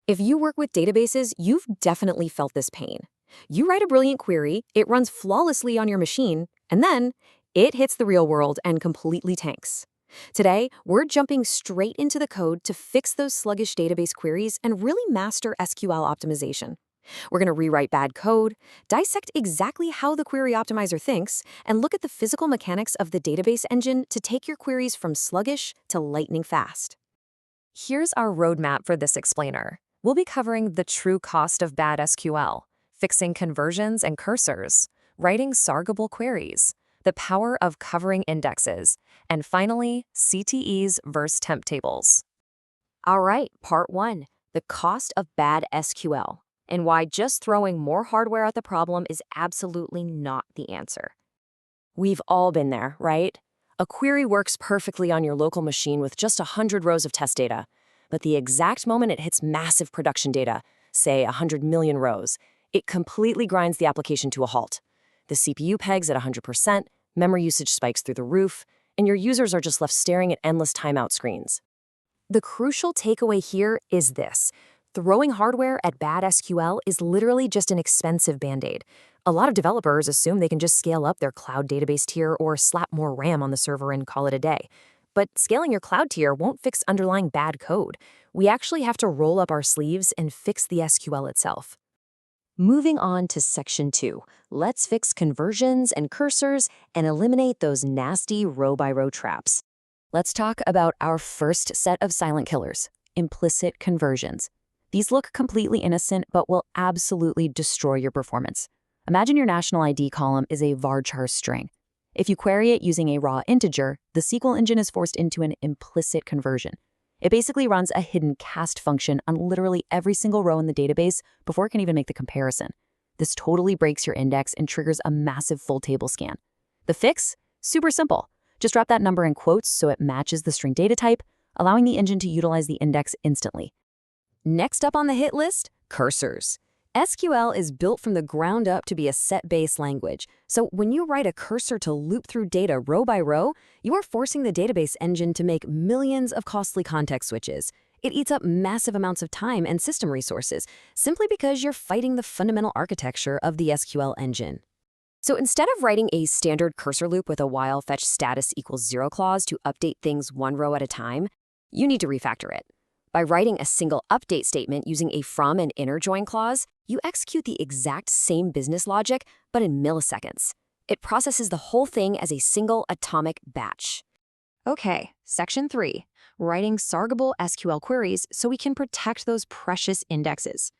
If you work with databases, you've definitely felt this pain. You write a brilliant query, it runs flawlessly on your machine, and then it hits the real world and completely tanks. Today, we're jumping straight into the code to fix those sluggish database queries and really master SQL optimization. We're going to rewrite bad code, dissect exactly how the query optimizer thinks, and look at the physical mechanics of the database engine to take your queries from sluggish to lightning fast. Here's our roadmap for this explainer. We'll be covering the true cost of bad SQL, fixing conversions and cursors, writing SARGable queries, the power of covering indexes, and finally, CTEs versus temp tables. All right, part 1, the cost of bad SQL, and why just throwing more hardware at the problem is absolutely not the answer. We've all been there, right? A query works perfectly on your local machine with just 100 rows of test data, but the exact moment it hits massive production data, say 100 million rows, it completely grinds the application to a halt. The CPU pegs at 100%, memory usage spikes through the roof, and your users are just left staring at endless timeout screens. The crucial takeaway here is this. Throwing hardware at bad SQL is literally just an expensive band-aid. A lot of developers assume they can just scale up their cloud database tier or slap more RAM on the server and call it a day. But scaling your cloud tier won't fix underlying bad code. We actually have to roll up our sleeves and fix the SQL itself. Moving on to section 2, let's fix conversions and cursors and eliminate those nasty row-by-row traps. Let's talk about our first set of silent killers, implicit conversions. These look completely innocent, but will absolutely destroy your performance. Imagine your national ID column is a varchar string. If you query it using a raw integer, the SQL engine is forced into an implicit conversion. It basically runs a hidden cast function on literally every single row in the database before it can even make the comparison. This totally breaks your index and triggers a massive full table scan. The fix? Super simple. Just drop that number in quotes so it matches the string data type, allowing the engine to utilize the index instantly. Next up on the hit list, cursors. SQL is built from the ground up to be a set-based language. So when you write a cursor to loop through data row by row, you are forcing the database engine to make millions of costly context switches. It eats up massive amounts of time and system resources, simply because you're fighting the fundamental architecture of the SQL engine. So instead of writing a standard cursor loop with a while fetch status equals 0 clause to update things one row at a time, you need to refactor it. By writing a single update statement using a from and inner join clause, you execute the exact same business logic, but in milliseconds. It processes the whole thing as a single atomic batch. Okay, section 3, writing SARGable SQL queries so we can protect those precious indexes.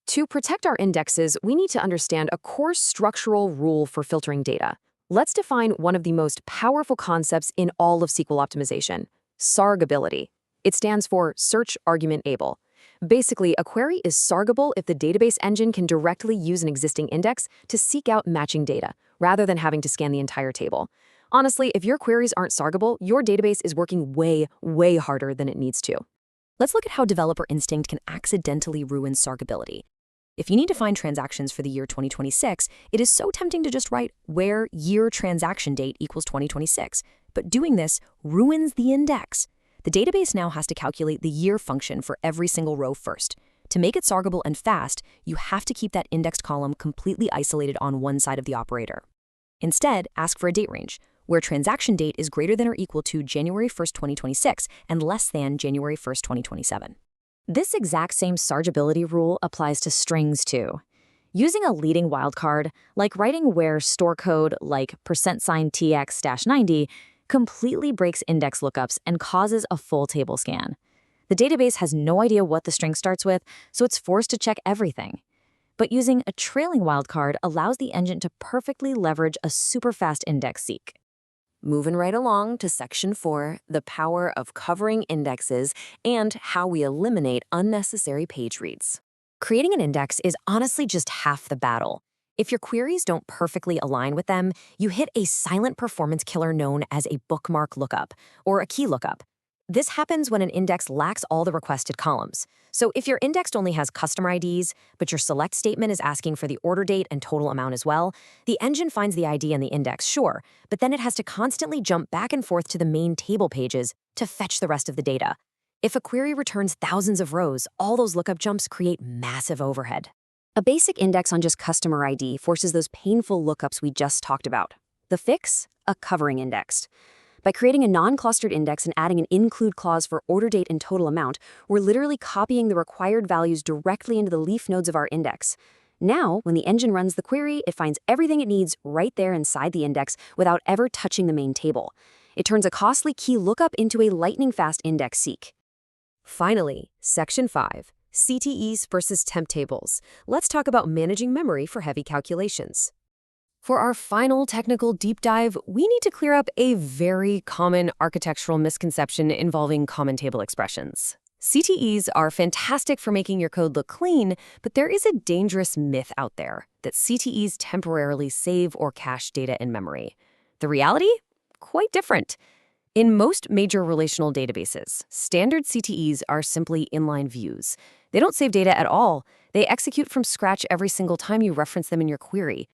To protect our indexes, we need to understand a core structural rule for filtering data. Let's define one of the most powerful concepts in all of SQL optimization, SARGability. It stands for Search Argument Able. Basically, a query is SARGable if the database engine can directly use an existing index to seek out matching data, rather than having to scan the entire table. Honestly, if your queries aren't SARGable, your database is working way harder than it needs to. Let's look at how developer instinct can accidentally ruin SARGability. If you need to find transactions for the year 2026, it is so tempting to just write where year transaction date equals 2026, but doing this ruins the index. The database now has to calculate the year function for every single row first. To make it SARGable and fast, you have to keep that indexed column completely isolated on one side of the operator. Instead, ask for a date range, where transaction date is greater than or equal to January 1st, 2026 and less than January 1st, 2027. This exact same SARGability rule applies to strings too. Using a leading wildcard, like writing where store code like %tx-90 completely breaks index lookups and causes a full table scan. The database has no idea what the string starts with, so it's forced to check everything. But using a trailing wildcard allows the engine to perfectly leverage a super fast index seek. Moving right along to section 4, the power of covering indexes and how we eliminate unnecessary page reads. Creating an index is honestly just half the battle. If your queries don't perfectly align with them, you hit a silent performance killer known as a bookmark lookup or a key lookup. This happens when an index lacks all the requested columns. So if your index only has customer IDs, but your select statement is asking for the order date and total amount as well, the engine finds the ID in the index, sure, but then it has to constantly jump back and forth to the main table pages to fetch the rest of the data. If a query returns thousands of rows, all those lookup jumps create massive overhead. A basic index on just customer ID forces those painful lookups we just talked about. The fix? A covering index. By creating a non-clustered index and adding an include clause for order date and total amount, we're literally copying the required values directly into the leaf nodes of our index. Now, when the engine runs the query, it finds everything it needs right there inside the index without ever touching the main table. It turns a costly key lookup into a lightning-fast index seek. Finally, Section 5, CTEs versus temp tables. Let's talk about managing memory for heavy calculations. For our final technical deep dive, we need to clear up a very common architectural misconception involving common table expressions. CTEs are fantastic for making your code look clean, but there is a dangerous myth out there that CTEs temporarily save or cache data in memory. The reality? Quite different. In most major relational databases, standard CTEs are simply inline views. They don't save data at all. They execute from scratch every single time you reference them in your query.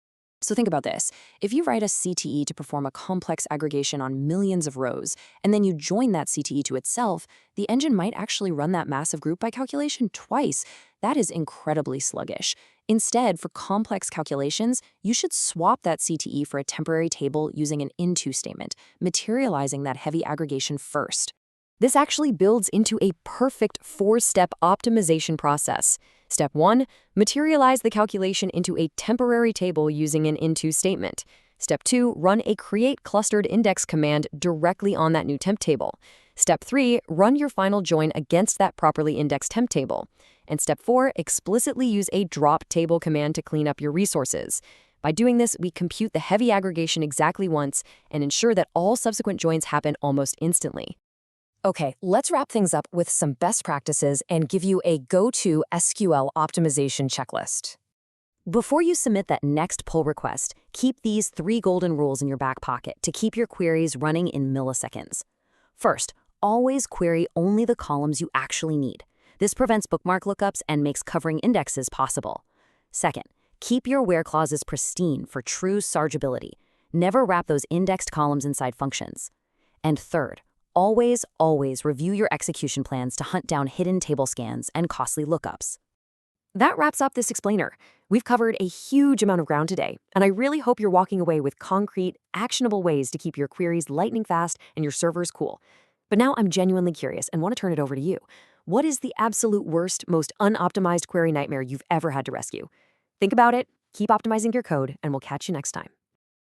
So think about this. If you write a CTE to perform a complex aggregation on millions of rows, and then you join that CTE to itself, the engine might actually run that massive group by calculation twice. That is incredibly sluggish. Instead, for complex calculations, you should swap that CTE for a temporary table using an into statement, materializing that heavy aggregation first. This actually builds into a perfect 4-step optimization process. Step 1, materialize the calculation into a temporary table using an into statement. Step 2, run a create clustered index command directly on that new temp table. Step 3, run your final join against that properly indexed temp table. And Step 4, explicitly use a drop table command to clean up your resources. By doing this, we compute the heavy aggregation exactly once and ensure that all subsequent joins happen almost instantly. Okay, let's wrap things up with some best practices and give you a go-to SQL optimization checklist. Before you submit that next pull request, keep these 3 golden rules in your back pocket to keep your queries running in milliseconds. First, always query only the columns you actually need. This prevents bookmark lookups and makes covering indexes possible. Second, keep your where clauses pristine for true SARGability. Never wrap those indexed columns inside functions. And third, always review your execution plans to hunt down hidden table scans and costly lookups. That wraps up this explainer. We've covered a huge amount of ground today, and I really hope you're walking away with concrete, actionable ways to keep your queries lightning fast and your servers cool. But now I'm genuinely curious and want to turn it over to you. What is the absolute worst, most unoptimized query nightmare you've ever had to rescue? Think about it, keep optimizing your code, and we'll catch you next time.